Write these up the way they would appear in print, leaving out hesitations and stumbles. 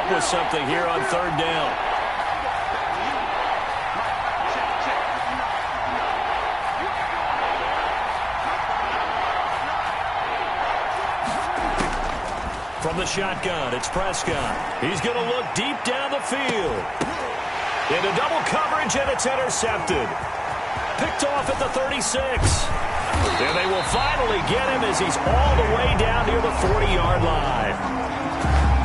up with something here on third down. From the shotgun, it's Prescott. He's going to look deep down the field. Into double coverage, and it's intercepted. Picked off at the 36. And they will finally get him as he's all the way down near the 40-yard line.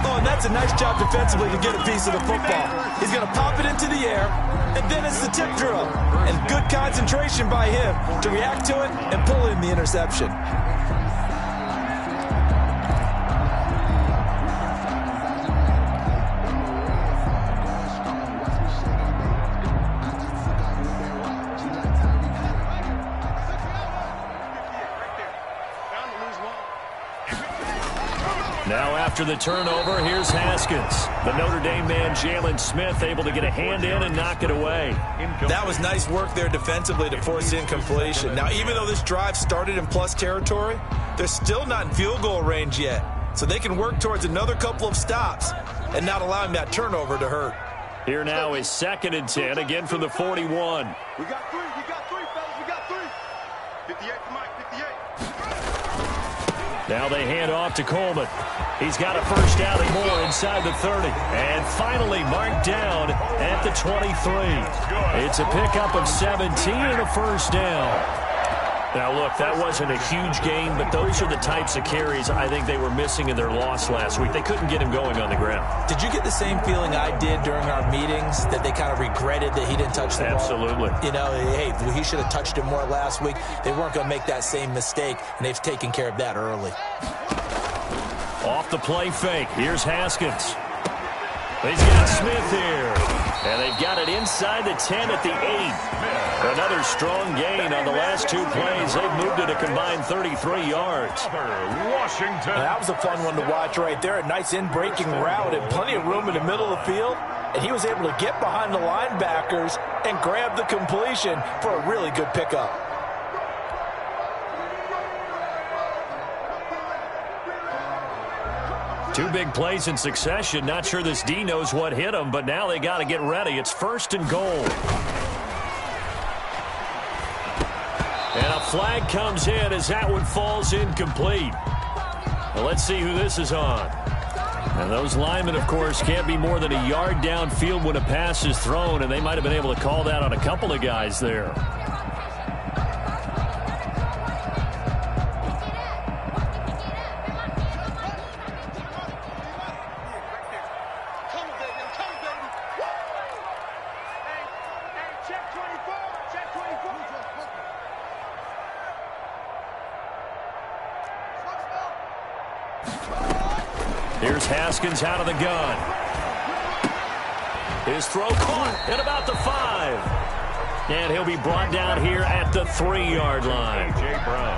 Oh, and that's a nice job defensively to get a piece of the football. He's going to pop it into the air, and then it's the tip drill. And good concentration by him to react to it and pull in the interception. Now after the turnover, here's Haskins. The Notre Dame man, Jalen Smith, able to get a hand in and knock it away. That was nice work there defensively to force incompletion. Now, even though this drive started in plus territory, they're still not in field goal range yet. So they can work towards another couple of stops and not allowing that turnover to hurt. Here now is 2nd and 10, again from the 41. We got three, fellas, we got three. 58 to Mike, 58. Now they hand off to Coleman. He's got a first down and more inside the 30. And finally marked down at the 23. It's a pickup of 17 and a first down. Now, look, that wasn't a huge gain, but those are the types of carries I think they were missing in their loss last week. They couldn't get him going on the ground. Did you get the same feeling I did during our meetings, that they kind of regretted that he didn't touch the ball? Absolutely. You know, hey, he should have touched it more last week. They weren't going to make that same mistake, and they've taken care of that early. Off the play fake. Here's Haskins. He's got Smith here. And they've got it inside the 10 at the 8. Another strong gain on the last two plays. They've moved it a combined 33 yards. Washington. That was a fun one to watch right there. A nice in-breaking route and plenty of room in the middle of the field. And he was able to get behind the linebackers and grab the completion for a really good pickup. Two big plays in succession. Not sure this D knows what hit him, but now they got to get ready. It's 1st and goal. And a flag comes in as that one falls incomplete. Well, let's see who this is on. And those linemen, of course, can't be more than a yard downfield when a pass is thrown, and they might have been able to call that on a couple of guys there. Here's Haskins out of the gun. His throw caught at about the 5. And he'll be brought down here at the 3-yard line.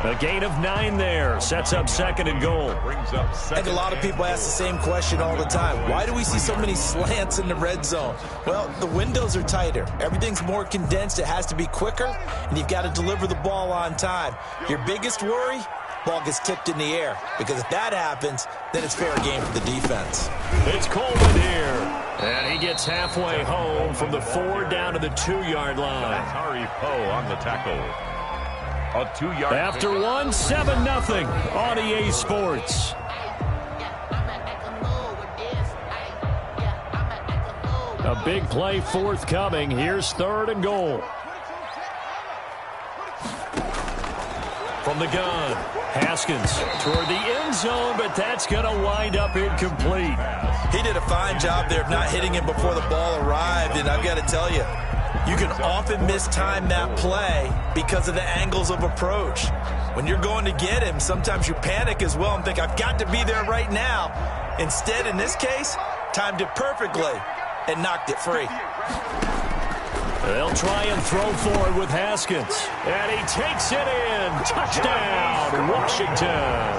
A gain of 9 there. Sets up 2nd and goal. I think a lot of people ask the same question all the time. Why do we see so many slants in the red zone? Well, the windows are tighter. Everything's more condensed. It has to be quicker, and you've got to deliver the ball on time. Your biggest worry? Ball gets tipped in the air, because if that happens, then it's fair game for the defense. It's Coleman here, and he gets halfway home from the 4 down to the 2-yard line. Atari Poe on the tackle. A 2-yard. After 1, 7-0 on EA Sports. A big play forthcoming. Here's 3rd and goal. From the gun, Haskins toward the end zone, but that's going to wind up incomplete. He did a fine job there of not hitting him before the ball arrived, and I've got to tell you, you can often mistime that play because of the angles of approach. When you're going to get him, sometimes you panic as well and think, I've got to be there right now. Instead, in this case, timed it perfectly and knocked it free. They'll try and throw forward with Haskins. And he takes it in. Touchdown, Washington.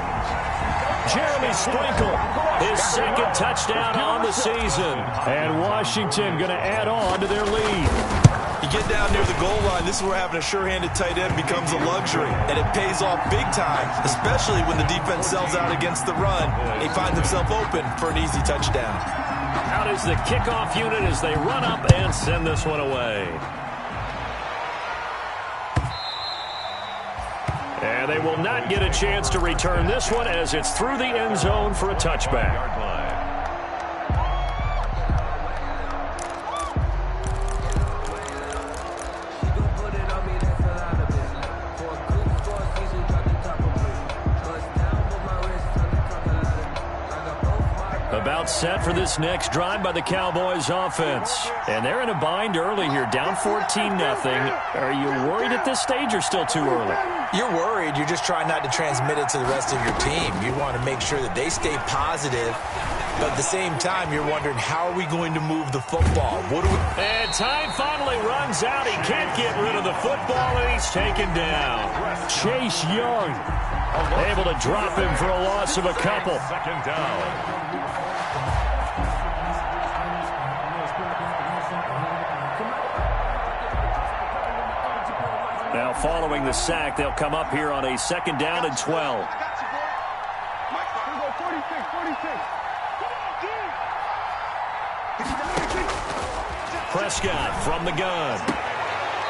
Jeremy Sprinkle, his 2nd touchdown on the season. And Washington going to add on to their lead. You get down near the goal line, this is where having a sure-handed tight end becomes a luxury. And it pays off big time, especially when the defense sells out against the run. He finds himself open for an easy touchdown. out is the kickoff unit as they run up and send this one away. And they will not get a chance to return this one as it's through the end zone for a touchback. About set for this next drive by the Cowboys offense. And they're in a bind early here, down 14-0. Are you worried at this stage or still too early? You're worried. You're just trying not to transmit it to the rest of your team. You want to make sure that they stay positive. But at the same time, you're wondering, how are we going to move the football? And time finally runs out. He can't get rid of the football, and he's taken down. Chase Young able to drop him for a loss of a couple. Second down. Now, following the sack, they'll come up here on a 2nd down and 12. Prescott from the gun.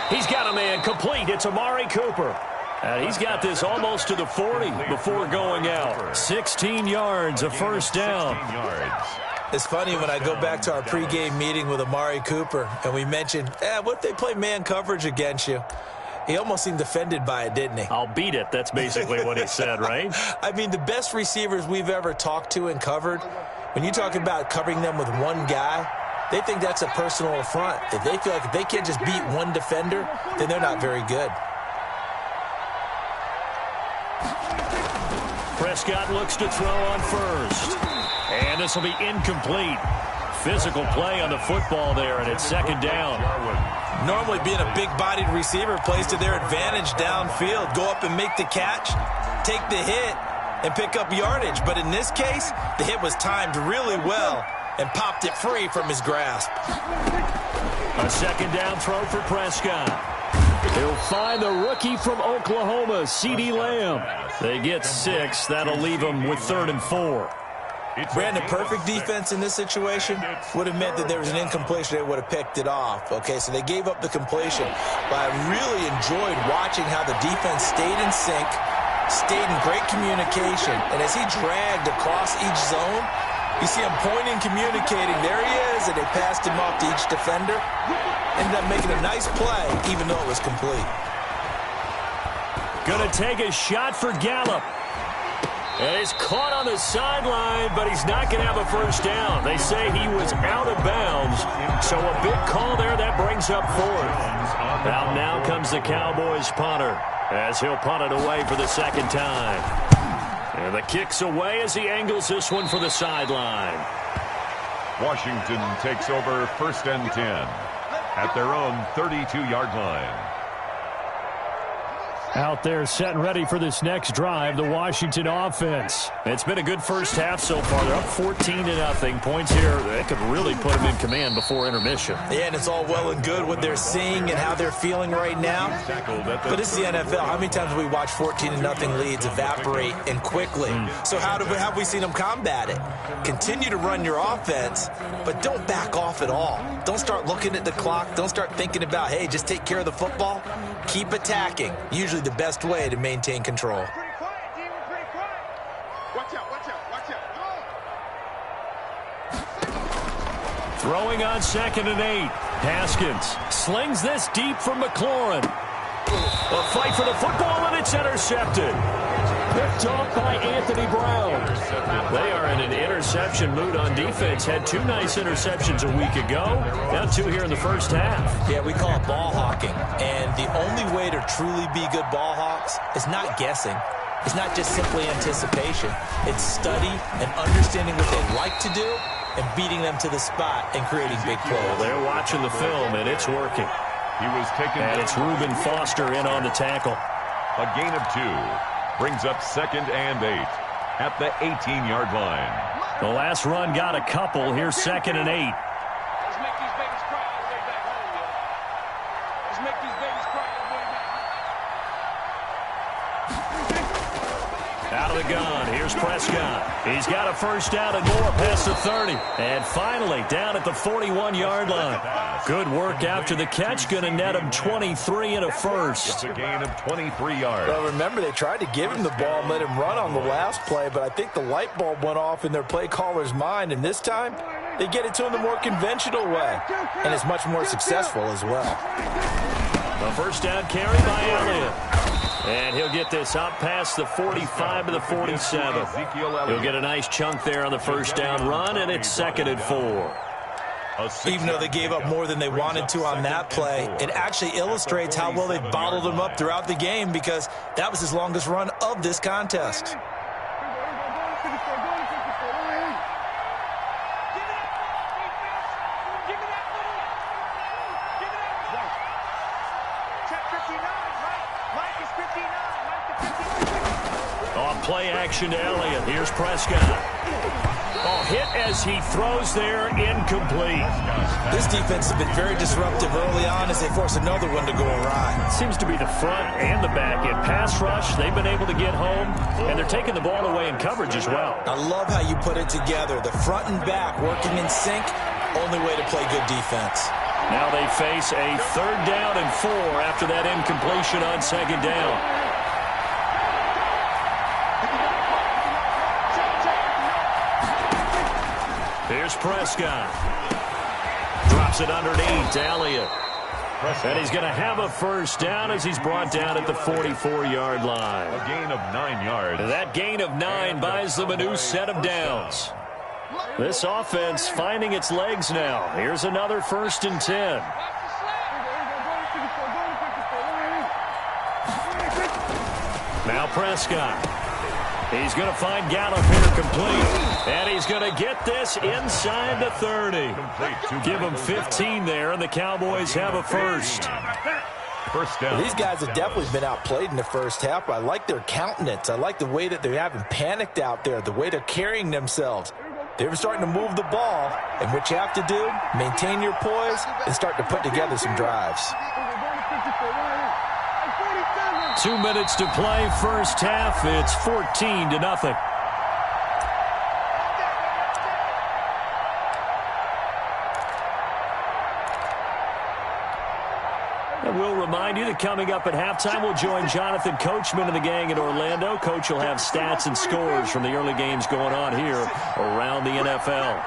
He's got a man complete. It's Amari Cooper. And he's got this almost to the 40 before going out. 16 yards, a first down. It's funny when I go back to our pregame meeting with Amari Cooper, and we mentioned, what if they play man coverage against you? He almost seemed offended by it, didn't he? I'll beat it. That's basically what he said, right? I mean, the best receivers we've ever talked to and covered, when you talk about covering them with one guy, they think that's a personal affront. If they feel like if they can't just beat one defender, then they're not very good. Prescott looks to throw on first. And this will be incomplete. Physical play on the football there, and it's 2nd down. Normally being a big-bodied receiver plays to their advantage downfield. Go up and make the catch, take the hit, and pick up yardage. But in this case, the hit was timed really well and popped it free from his grasp. A 2nd down throw for Prescott. He'll find the rookie from Oklahoma, CeeDee Lamb. They get 6. That'll leave them with 3rd and 4. Brandon, perfect defense in this situation would have meant that there was an incompletion. They would have picked it off. Okay, so they gave up the completion. But I really enjoyed watching how the defense stayed in sync, stayed in great communication. And as he dragged across each zone, you see him pointing, communicating. There he is, and they passed him off to each defender. Ended up making a nice play, even though it was complete. Gonna take a shot for Gallup. And he's caught on the sideline, but he's not going to have a first down. They say he was out of bounds, so a big call there that brings up 4th. Out now comes the Cowboys punter as he'll punt it away for the 2nd time. And the kick's away as he angles this one for the sideline. Washington takes over 1st and 10 at their own 32-yard line. Out there set and ready for this next drive, the Washington offense. It's been a good first half so far. They're up 14-0. Points here that could really put them in command before intermission. Yeah, and it's all well and good what they're seeing and how they're feeling right now. But this is the NFL. How many times have we watched 14-0 leads evaporate and quickly? So how have we seen them combat it? Continue to run your offense, but don't back off at all. Don't start looking at the clock. Don't start thinking about, hey, just take care of the football. Keep attacking. Usually the best way to maintain control. Pretty quiet, Demon, pretty quiet. Watch out, watch out, watch out. Throwing on 2nd and 8. Haskins slings this deep from McLaurin. A fight for the football, and it's intercepted. Picked off by Anthony Brown. They are in an interception mood on defense. Had 2 nice interceptions a week ago. Now 2 here in the first half. Yeah, we call it ball hawking. And the only way to truly be good ball hawks is not guessing. It's not just simply anticipation. It's study and understanding what they like to do and beating them to the spot and creating big plays. Well, they're watching the film, and it's working. He was taken. And it's Reuben Foster in on the tackle. A gain of 2 brings up 2nd and 8 at the 18-yard line. The last run got a couple. Here's 2nd and 8. Let's make these babies cry all the way back home, yo. Let's make these babies cry all the way back home. Out of the gun. Here's Here's Prescott. He's got a first down and more past the 30. And finally, down at the 41-yard line. Good work after the catch. Going to net him 23 and a first. It's a gain of 23 yards. Well, remember, they tried to give him the ball and let him run on the last play, but I think the light bulb went off in their play caller's mind, and this time they get it to him the more conventional way, and it's much more successful as well. A first down carry by Elliott. And he'll get this up past the 45 to the 47. He'll get a nice chunk there on the first down run, and it's 2nd and 4. Even though they gave up more than they wanted to on that play, it actually illustrates how well they bottled him up throughout the game, because that was his longest run of this contest. On play action to Elliott. Here's Prescott. Oh, hit as he throws there, incomplete. This defense has been very disruptive early on as they force another one to go awry. Seems to be the front and the back. In pass rush, they've been able to get home, and they're taking the ball away in coverage as well. I love how you put it together. The front and back working in sync, only way to play good defense. Now they face a 3rd down and 4 after that incompletion on 2nd down. Here's Prescott. Drops it underneath to Elliott. And he's going to have a first down as he's brought down at the 44-yard line. A gain of 9 yards. That gain of 9 buys them a new set of downs. This offense finding its legs now. Here's another 1st and 10. Now Prescott. He's going to find Gallup here complete. And he's going to get this inside the 30. Give him 15 there, and the Cowboys have a first. First down. Well, these guys have definitely been outplayed in the first half, but I like their countenance. I like the way that they haven't panicked out there, the way they're carrying themselves. They're starting to move the ball, and what you have to do, maintain your poise and start to put together some drives. 2 minutes to play, first half. It's 14-0. And we'll remind you that coming up at halftime, we'll join Jonathan Coachman and the gang in Orlando. Coach will have stats and scores from the early games going on here around the NFL.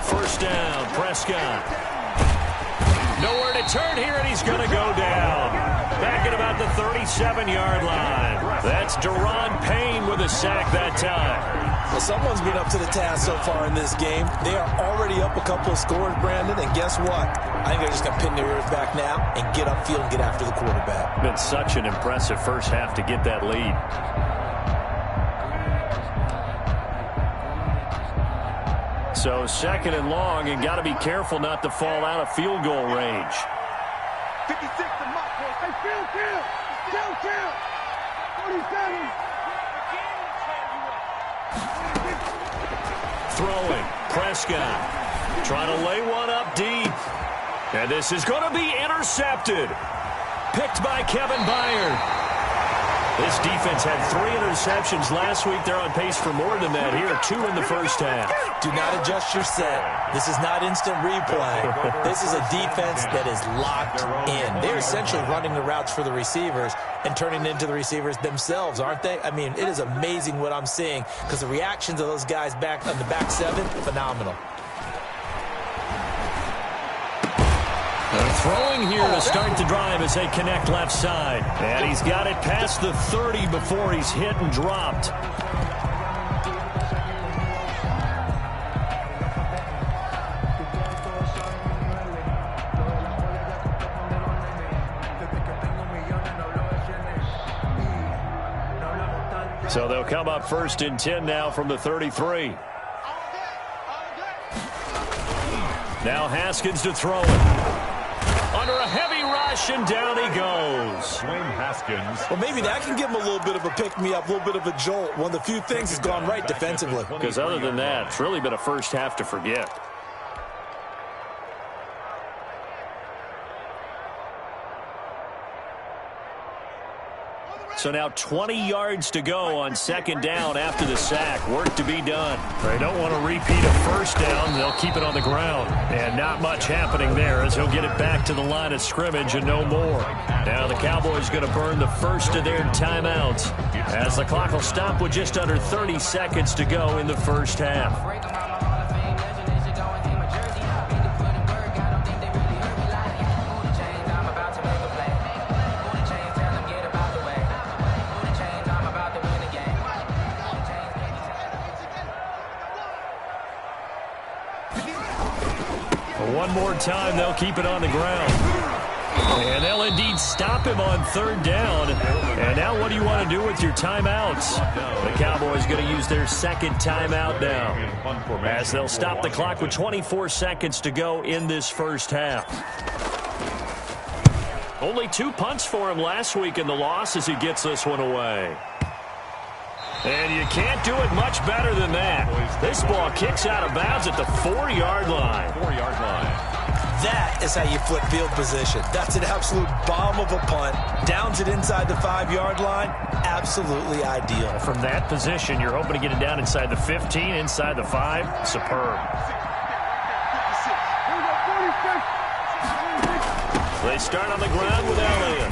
First down, Prescott. Nowhere to turn here, and he's going to go down. Back at about the 37-yard line. That's Deron Payne with a sack that time. Well, someone's been up to the task so far in this game. They are already up a couple of scores, Brandon, and guess what? I think they're just going to pin their ears back now and get upfield and get after the quarterback. Been such an impressive first half to get that lead. So 2nd and long, and got to be careful not to fall out of field goal range. 56 to Mark. Hey, kill. 47. Throwing, Prescott. Trying to lay one up deep. And this is going to be intercepted. Picked by Kevin Byard. This defense had 3 interceptions last week. They're on pace for more than that here. 2 in the first half. Do not adjust your set. This is not instant replay. This is a defense that is locked in. They're essentially running the routes for the receivers and turning into the receivers themselves, aren't they? I mean, it is amazing what I'm seeing because the reactions of those guys back on the back 7, phenomenal. They're throwing here to start the drive as they connect left side. And he's got it past the 30 before he's hit and dropped. So they'll come up 1st and 10 now from the 33. Now Haskins to throw it. Under a heavy rush, and down he goes. Dwayne Haskins. Well, maybe that can give him a little bit of a pick-me-up, a little bit of a jolt. One of the few things has gone right defensively. Because other than that, it's really been a first half to forget. So now 20 yards to go on second down after the sack. Work to be done. They don't want to repeat a first down. They'll keep it on the ground. And not much happening there as he'll get it back to the line of scrimmage and no more. Now the Cowboys going to burn the first of their timeouts as the clock will stop with just under 30 seconds to go in the first half. One more time, they'll keep it on the ground. And they'll indeed stop him on third down. And now what do you want to do with your timeouts? The Cowboys going to use their second timeout now as they'll stop the clock with 24 seconds to go in this first half. Only 2 punts for him last week in the loss as he gets this one away. And you can't do it much better than that. This ball kicks out of bounds at the 4-yard line. 4-yard line. That is how you flip field position. That's an absolute bomb of a punt. Downs it inside the 5-yard line. Absolutely ideal. From that position, you're hoping to get it down inside the 15, inside the 5. Superb. They start on the ground with Elliott.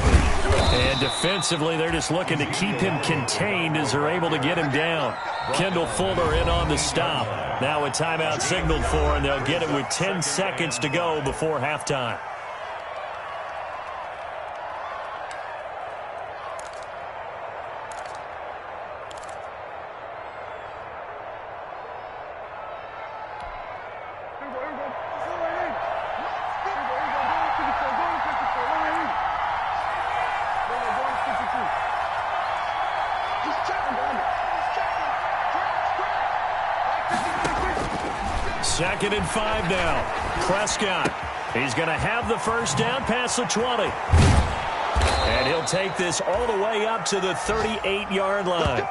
And defensively, they're just looking to keep him contained as they're able to get him down. Kendall Fuller in on the stop. Now a timeout signaled for, and they'll get it with 10 seconds to go before halftime. Second and 5 now. Prescott. He's going to have the first down past the 20. And he'll take this all the way up to the 38-yard line.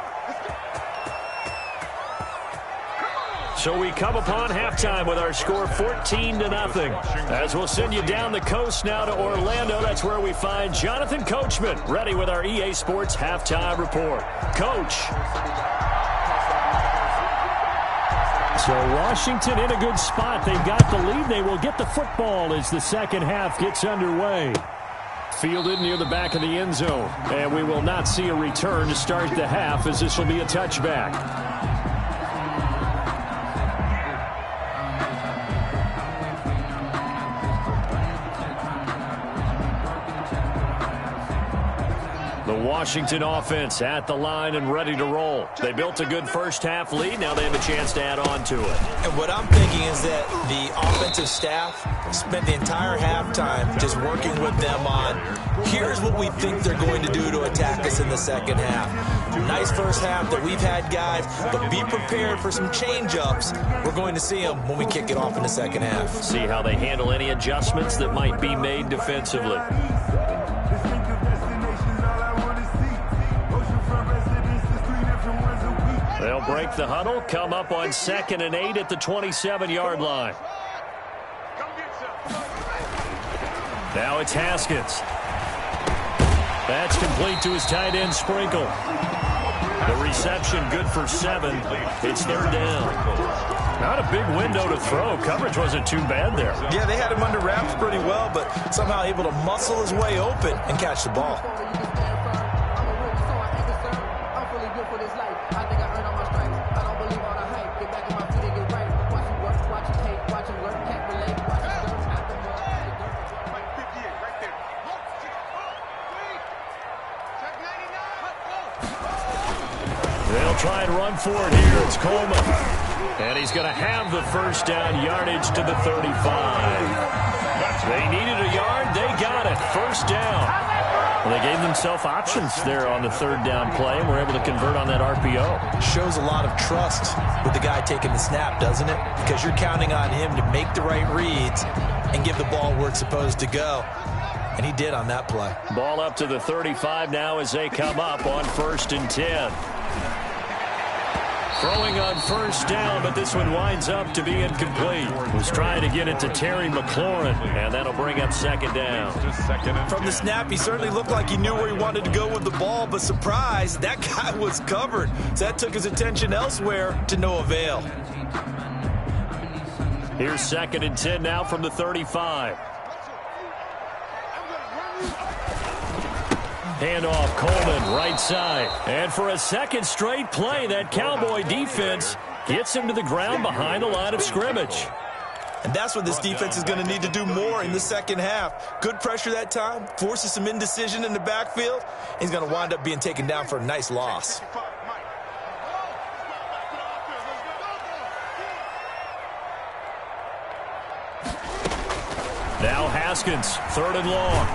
So we come upon halftime with our score 14-0. As we'll send you down the coast now to Orlando. That's where we find Jonathan Coachman ready with our EA Sports halftime report. Coach. So Washington in a good spot. They've got the lead. They will get the football as the second half gets underway. Fielded near the back of the end zone. And we will not see a return to start the half as this will be a touchback. Washington offense at the line and ready to roll. They built a good first half lead. Now they have a chance to add on to it. And what I'm thinking is that the offensive staff spent the entire halftime just working with them on, here's what we think they're going to do to attack us in the second half. Nice first half that we've had, guys, but be prepared for some change-ups. We're going to see them when we kick it off in the second half. See how they handle any adjustments that might be made defensively. They'll break the huddle, come up on 2nd and 8 at the 27-yard line. Now it's Haskins. That's complete to his tight end, Sprinkle. The reception good for 7. It's third down. Not a big window to throw. Coverage wasn't too bad there. Yeah, they had him under wraps pretty well, but somehow able to muscle his way open and catch the ball. Try and run for it here. It's Coleman. And he's going to have the first down, yardage to the 35. They needed a yard. They got it. First down. Well, they gave themselves options there on the third down play and were able to convert on that RPO. Shows a lot of trust with the guy taking the snap, doesn't it? Because you're counting on him to make the right reads and give the ball where it's supposed to go. And he did on that play. Ball up to the 35 now as they come up on 1st and 10. Throwing on first down, but this one winds up to be incomplete. Was trying to get it to Terry McLaurin, and that'll bring up second down. From the snap, he certainly looked like he knew where he wanted to go with the ball, but surprise, that guy was covered. So that took his attention elsewhere to no avail. Here's 2nd and 10 now from the 35. Handoff, Coleman, right side. And for a second straight play, that Cowboy defense gets him to the ground behind the line of scrimmage. And that's what this defense is going to need to do more in the second half. Good pressure that time, forces some indecision in the backfield. He's going to wind up being taken down for a nice loss. Now Haskins, 3rd and long.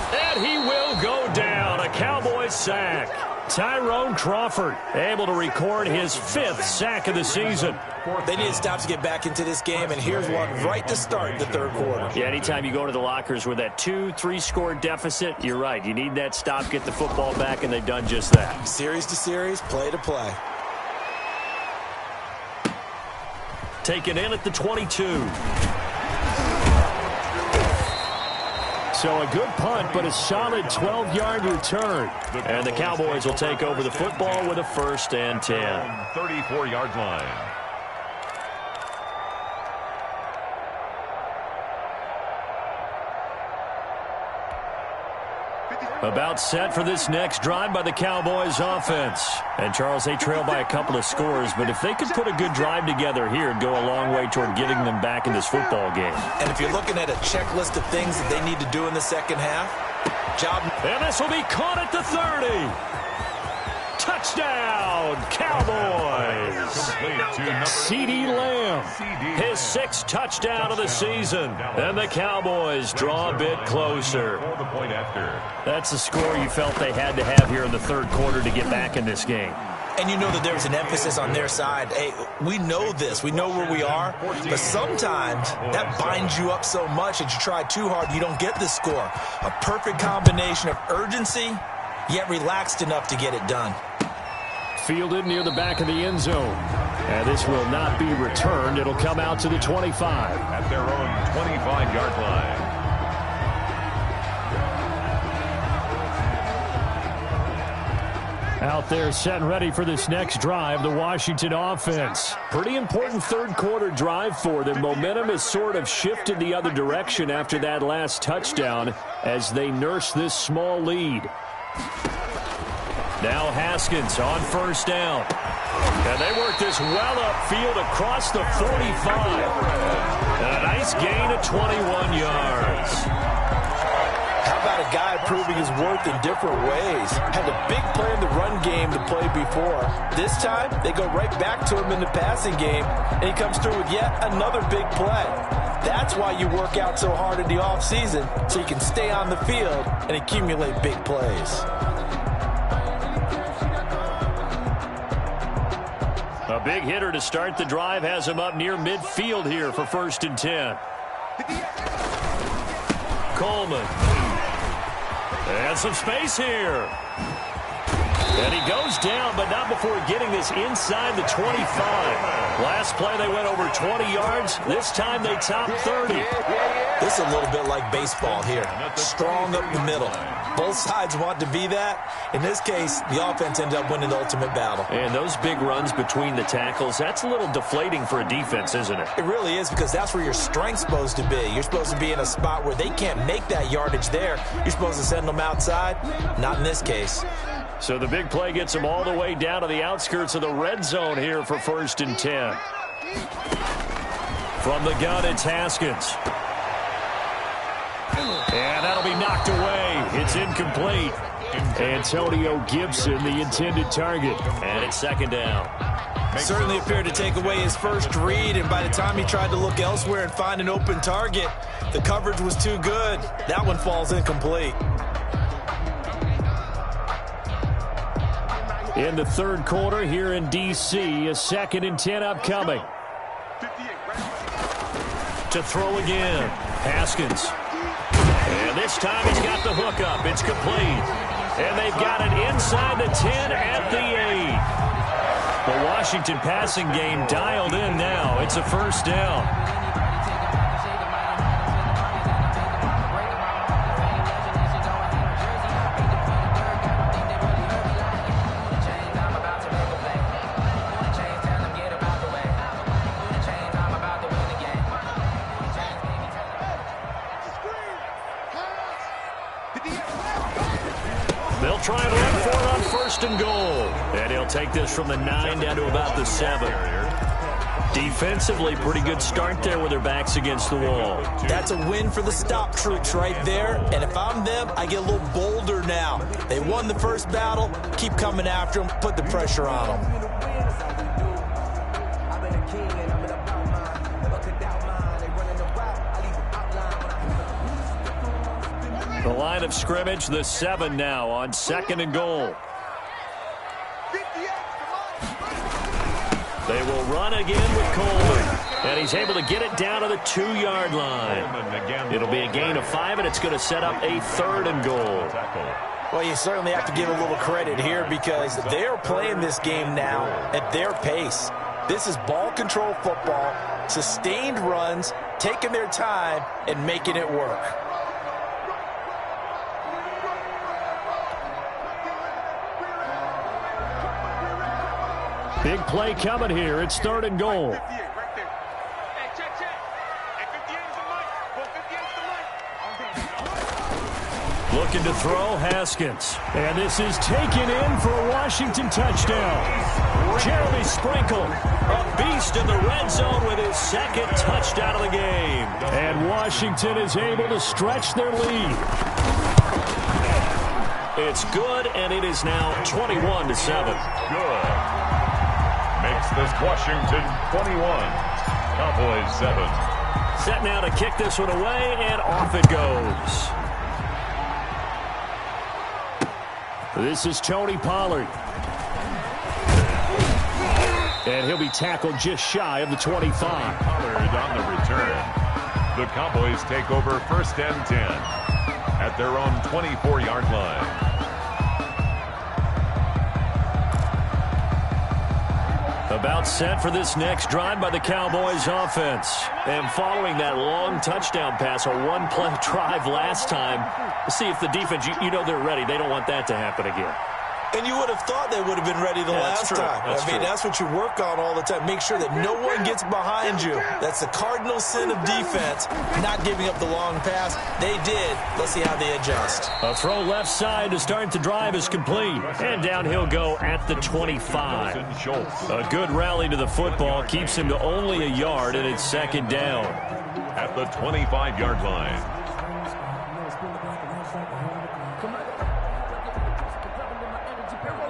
And he will go down. A Cowboys sack. Tyrone Crawford able to record his 5th sack of the season. They need to stop to get back into this game, and here's one right to start the 3rd quarter. Yeah, anytime you go to the lockers with that 2-3 score deficit, you're right. You need that stop, get the football back, and they've done just that. Series to series, play to play. Taken in at the 22. So a good punt, but a solid 12-yard return. And the Cowboys will take over the football with a 1st and 10. 34-yard line. About set for this next drive by the Cowboys offense. And, Charles, they trail by a couple of scores, but if they could put a good drive together here, it'd go a long way toward getting them back in this football game. And if you're looking at a checklist of things that they need to do in the second half, And this will be caught at the 30. Touchdown, Cowboys. CeeDee Lamb, his 6th touchdown of the season. And the Cowboys draw a bit closer. That's the score you felt they had to have here in the 3rd quarter to get back in this game. And you know that there's an emphasis on their side. Hey, we know this. We know where we are. But sometimes that binds you up so much that you try too hard, you don't get the score. A perfect combination of urgency, yet relaxed enough to get it done. Fielded near the back of the end zone. And this will not be returned. It'll come out to the 25. At their own 25-yard line. Out there set and ready for this next drive, the Washington offense. Pretty important 3rd quarter drive for them. Momentum has sort of shifted the other direction after that last touchdown as they nurse this small lead. Now Haskins on 1st down. And they work this well upfield across the 45. And a nice gain of 21 yards. How about a guy proving his worth in different ways? Had a big play in the run game to play before. This time, they go right back to him in the passing game, and he comes through with yet another big play. That's why you work out so hard in the offseason, so you can stay on the field and accumulate big plays. A big hitter to start the drive has him up near midfield here for 1st and 10. Coleman. And some space here. And he goes down, but not before getting this inside the 25. Last play, they went over 20 yards. This time, they top 30. This is a little bit like baseball here. Strong up the middle. Both sides want to be that. In this case, the offense ended up winning the ultimate battle. And those big runs between the tackles, that's a little deflating for a defense, isn't it? It really is, because that's where your strength's supposed to be. You're supposed to be in a spot where they can't make that yardage there. You're supposed to send them outside. Not in this case. So the big play gets them all the way down to the outskirts of the red zone here for 1st and 10. From the gun, it's Haskins. And that'll be knocked away. It's incomplete. Antonio Gibson, the intended target. And it's 2nd down. Certainly appeared to take away his first read, and by the time he tried to look elsewhere and find an open target, the coverage was too good. That one falls incomplete. In the 3rd quarter here in D.C., a 2nd and 10 upcoming. To throw again, Haskins. And this time he's got the hook up. It's complete. And they've got it inside the 10 at the 8. The Washington passing game dialed in now. It's a first down. They'll try and run for it on first and goal. And he'll take this from the 9 down to about the 7. Defensively, pretty good start there with their backs against the wall. That's a win for the stop troops right there. And if I'm them, I get a little bolder now. They won the first battle. Keep coming after them. Put the pressure on them. The line of scrimmage, the 7 now on second and goal. They will run again with Coleman. And he's able to get it down to the 2-yard line. It'll be a gain of 5, and it's going to set up a 3rd and goal. Well, you certainly have to give a little credit here because they're playing this game now at their pace. This is ball control football, sustained runs, taking their time, and making it work. Big play coming here. It's 3rd and goal. Looking to throw, Haskins. And this is taken in for a Washington touchdown. Jeremy Sprinkle, a beast in the red zone with his 2nd touchdown of the game. And Washington is able to stretch their lead. It's good, and it is now 21-7. Good. Makes this Washington 21, Cowboys 7. Set now to kick this one away, and off it goes. This is Tony Pollard. And he'll be tackled just shy of the 25. Pollard on the return. The Cowboys take over 1st and 10 at their own 24-yard line. About set for this next drive by the Cowboys offense. And following that long touchdown pass, a one-play drive last time, see if the defense, you know they're ready. They don't want that to happen again. And you would have thought they would have been ready the last time. That's what you work on all the time. Make sure that no one gets behind you. That's the cardinal sin of defense, not giving up the long pass. They did. Let's see how they adjust. A throw left side to start the drive is complete. And down he'll go at the 25. A good rally to the football keeps him to only a yard, and it's 2nd down. At the 25-yard line.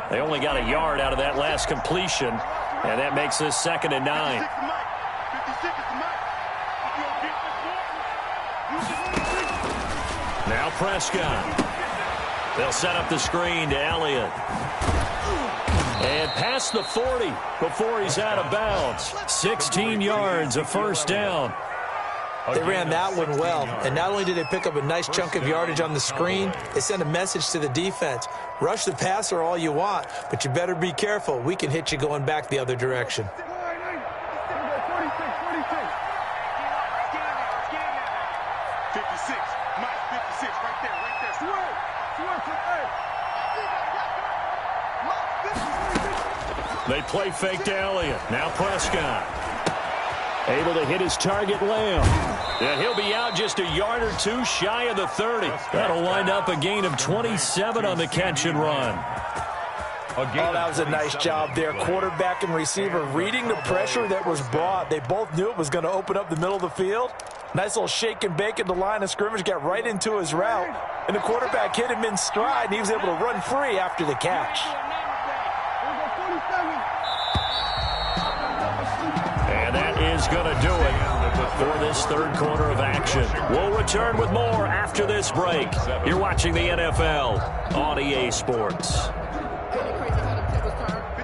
They only got a yard out of that last completion, and that makes this 2nd and 9. Now Prescott. They'll set up the screen to Elliott. And past the 40 before he's out of bounds. 16 yards, a 1st down. They ran that one well, and not only did they pick up a nice chunk of yardage on the screen, they sent a message to the defense. Rush the passer all you want, but you better be careful. We can hit you going back the other direction. 56, Mike, 56, right there. They play fake to Elliott. Now Prescott. Able to hit his target, Lamb. And he'll be out just a yard or 2 shy of the 30. That'll wind up a gain of 27 on the catch and run. Oh, that was a nice job there. Quarterback and receiver reading the pressure that was brought. They both knew it was going to open up the middle of the field. Nice little shake and bake at the line of scrimmage, got right into his route. And the quarterback hit him in stride, and he was able to run free after the catch. And that is going to do it for this 3rd quarter of action. We'll return with more after this break. You're watching the NFL on EA Sports.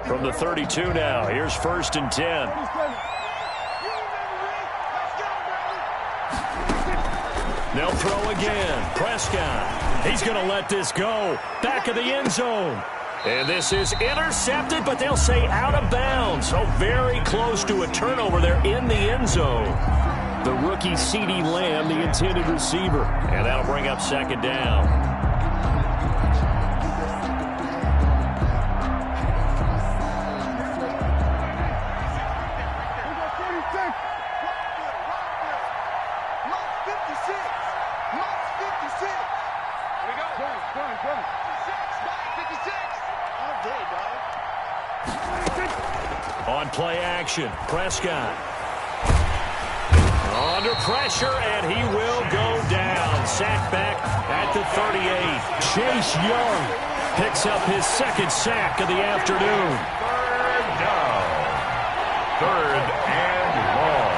From the 32 now, here's 1st and 10. They'll throw again. Prescott. He's going to let this go. Back of the end zone. And this is intercepted, but they'll say out of bounds. So very close to a turnover there in the end zone. The rookie CeeDee Lamb, the intended receiver. And that'll bring up second down. On play action, Prescott. Under pressure, and he will go down. Sack back at the 38. Chase Young picks up his second sack of the afternoon. Third down. Third and long.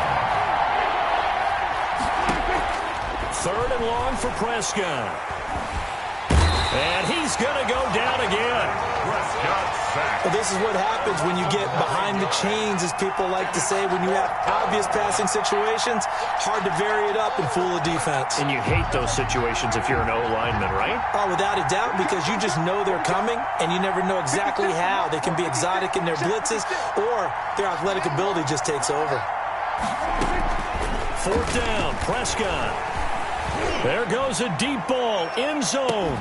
Third and long for Prescott. And he's going to go down again. Prescott sacked. Well, this is what happens when you get behind the chains, as people like to say. When you have obvious passing situations, hard to vary it up and fool a defense. And you hate those situations if you're an O-lineman, right? Oh, without a doubt, because you just know they're coming, and you never know exactly how. They can be exotic in their blitzes, or their athletic ability just takes over. Fourth down, Prescott. There goes a deep ball, end zone.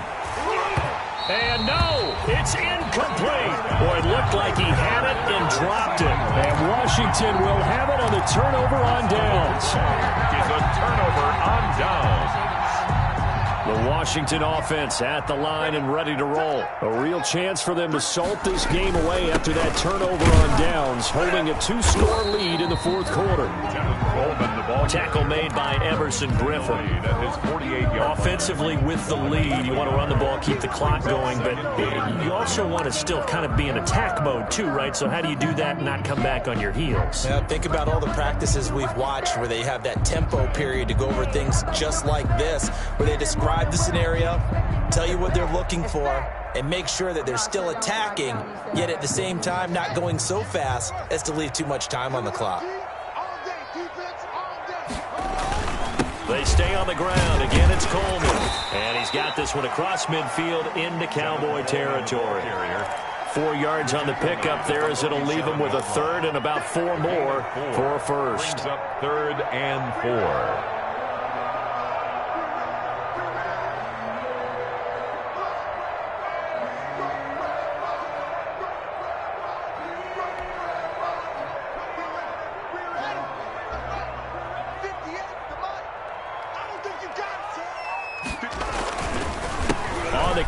And no, it's incomplete. Boy, it looked like he had it and dropped it. And Washington will have it on the turnover on downs. Is a turnover on downs. The Washington offense at the line and ready to roll. A real chance for them to salt this game away after that turnover on downs, holding a 2-score lead in the fourth quarter. Tackle made by Everson Griffin. At his 48-yard Offensively with the lead, you want to run the ball, keep the clock going, but you also want to still kind of be in attack mode too, right? So how do you do that and not come back on your heels? Yeah, think about all the practices we've watched where they have that tempo period to go over things just like this, where they describe the scenario, tell you what they're looking for, and make sure that they're still attacking, yet at the same time not going so fast as to leave too much time on the clock. They stay on the ground. Again, it's Coleman. And he's got this one across midfield into Cowboy territory. 4 yards on the pickup there as it'll leave him with a third and about 4 more for a first. Brings up third and 4.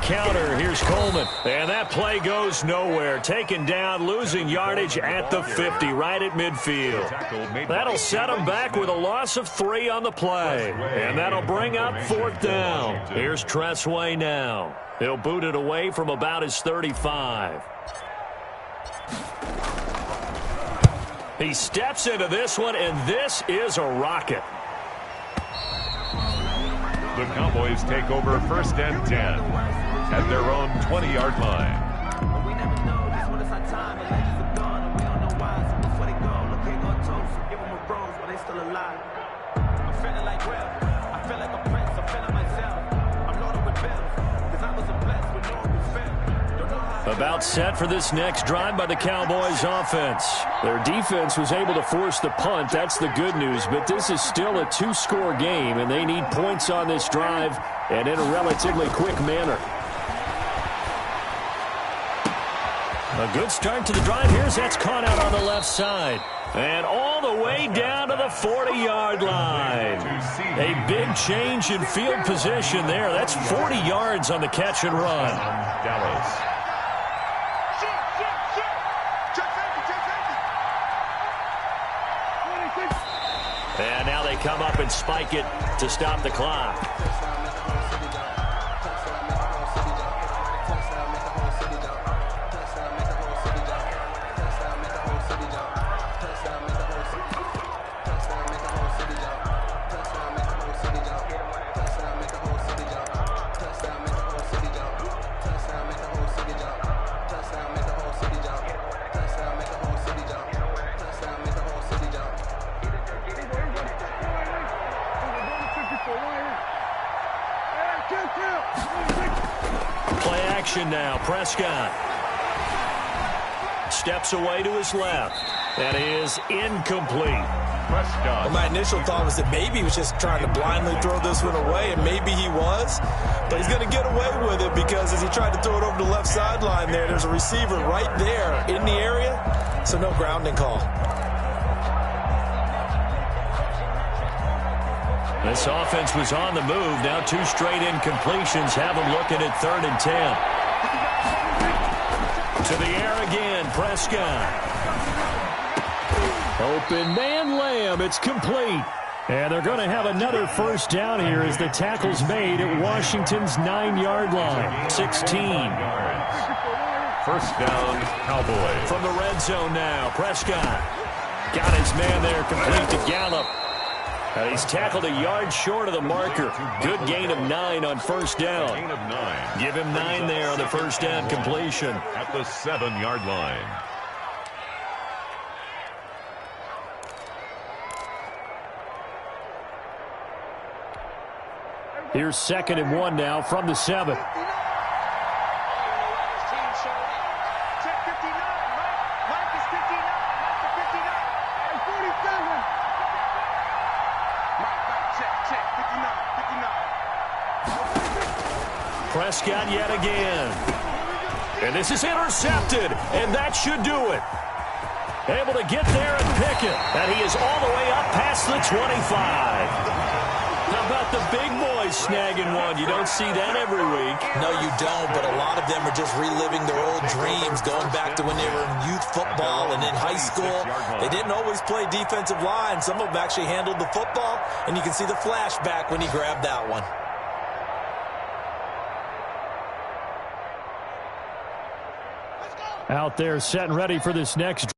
Counter, here's Coleman, and that play goes nowhere. Taken down, losing yardage at the 50, right at midfield. That'll set him back with a loss of 3 on the play, and that'll bring up fourth down. Here's Tressway now. He'll boot it away from about his 35. He steps into this one, and this is a rocket. The Cowboys take over first and 10 at their own 20-yard line. We never know just when it's our time. The legends are gone, and we don't know why. So before they go, look, they gon' toast. Give them a rose while they still alive. I'm feeling like real. I feel like a prince. I'm feeling myself. I'm loaded with bills, because I wasn't blessed with no respect. About set for this next drive by the Cowboys offense. Their defense was able to force the punt. That's the good news, but this is still a 2-score game, and they need points on this drive and in a relatively quick manner. A good start to the drive. That's caught out on the left side. And all the way down to the 40-yard line. A big change in field position there. That's 40 yards on the catch and run. Dallas. And now they come up and spike it to stop the clock. Play action now. Prescott. Steps away to his left. That is incomplete. Well, my initial thought was that maybe he was just trying to blindly throw this one away, and maybe he was. But he's going to get away with it because as he tried to throw it over the left sideline there's a receiver right there in the area, so no grounding call. This offense was on the move. Now 2 straight incompletions have them looking at 3rd and 10. To the air again, Prescott. Open man Lamb. It's complete. And they're going to have another first down here as the tackle's made at Washington's 9-yard line. 16. First down, Cowboys. From the red zone now, Prescott. Got his man there, complete to Gallup. And he's tackled a yard short of the marker. Good gain of 9 on first down. Gain of 9. Give him 9 there on the first down completion. At the 7-yard line. Here's 2nd and 1 now from the 7. Prescott yet again. And this is intercepted, and that should do it. Able to get there and pick it. And he is all the way up past the 25. How about the big boys snagging one? You don't see that every week. No, you don't, but a lot of them are just reliving their old dreams, going back to when they were in youth football and in high school. They didn't always play defensive line. Some of them actually handled the football, and you can see the flashback when he grabbed that one. Out there set and ready for this next